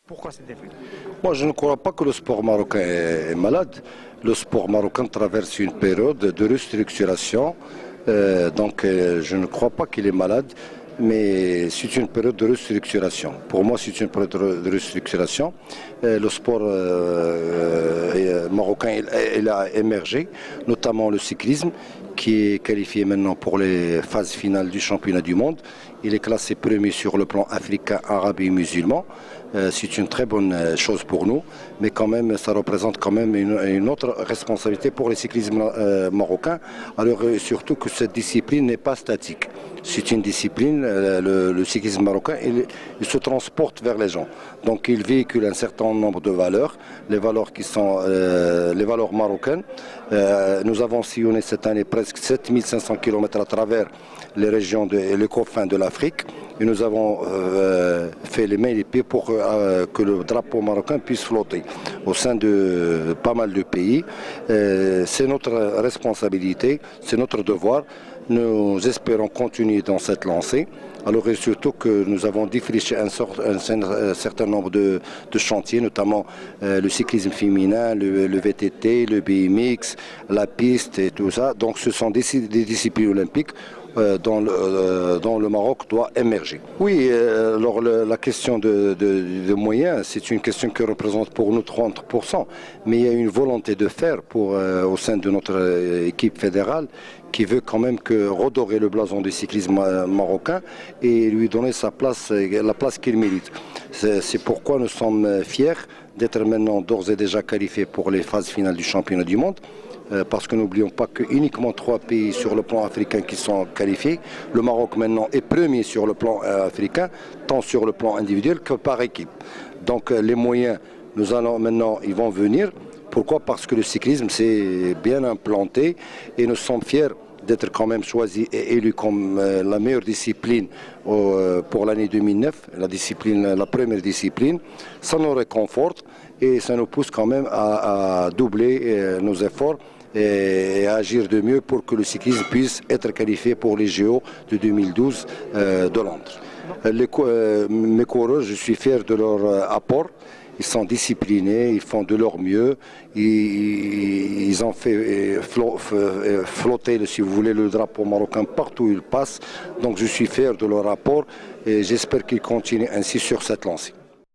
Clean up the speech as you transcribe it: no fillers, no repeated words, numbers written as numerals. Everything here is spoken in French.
Pourquoi cette défaite? Moi, je ne crois pas que le sport marocain est malade. Le sport marocain traverse une période de restructuration. Je ne crois pas qu'il est malade, mais c'est une période de restructuration. Pour moi, c'est une période de restructuration. Le sport marocain, il a émergé, notamment le cyclisme, qui est qualifié maintenant pour les phases finales du championnat du monde. Il est classé premier sur le plan africain, arabe et musulman. C'est une très bonne chose pour nous, mais quand même, ça représente quand même une autre responsabilité pour les cyclistes marocains. Alors surtout que cette discipline n'est pas statique. C'est une discipline, le cyclisme marocain, il se transporte vers les gens. Donc il véhicule un certain nombre de valeurs, les valeurs qui sont les valeurs marocaines. Nous avons sillonné cette année presque 7500 km à travers les régions et les confins de l'Afrique. Et nous avons fait les mains et les pieds pour que le drapeau marocain puisse flotter au sein de pas mal de pays. C'est notre responsabilité, c'est notre devoir. Nous espérons continuer dans cette lancée. Alors et surtout que nous avons défriché un certain nombre de chantiers, notamment le cyclisme féminin, le VTT, le BMX, la piste et tout ça. Donc ce sont des disciplines olympiques dont le Maroc doit émerger. Oui, alors la question de moyens, c'est une question qui représente pour nous 30%, mais il y a une volonté de faire au sein de notre équipe fédérale qui veut quand même redorer le blason du cyclisme marocain et lui donner la place qu'il mérite. C'est pourquoi nous sommes fiers d'être maintenant d'ores et déjà qualifiés pour les phases finales du championnat du monde. Parce que n'oublions pas que uniquement 3 pays sur le plan africain qui sont qualifiés. Le Maroc maintenant est premier sur le plan africain, tant sur le plan individuel que par équipe. Donc les moyens, ils vont venir. Pourquoi? Parce que le cyclisme s'est bien implanté et nous sommes fiers d'être quand même choisis et élus comme la meilleure discipline pour l'année 2009, la première discipline. Ça nous réconforte et ça nous pousse quand même à doubler nos efforts et à agir de mieux pour que le cyclisme puisse être qualifié pour les JO de 2012 de Londres. Mes coureurs, je suis fier de leur apport. Ils sont disciplinés, ils font de leur mieux, ils ont fait flotter, si vous voulez, le drapeau marocain partout où ils passent. Donc je suis fier de leur rapport et j'espère qu'ils continuent ainsi sur cette lancée.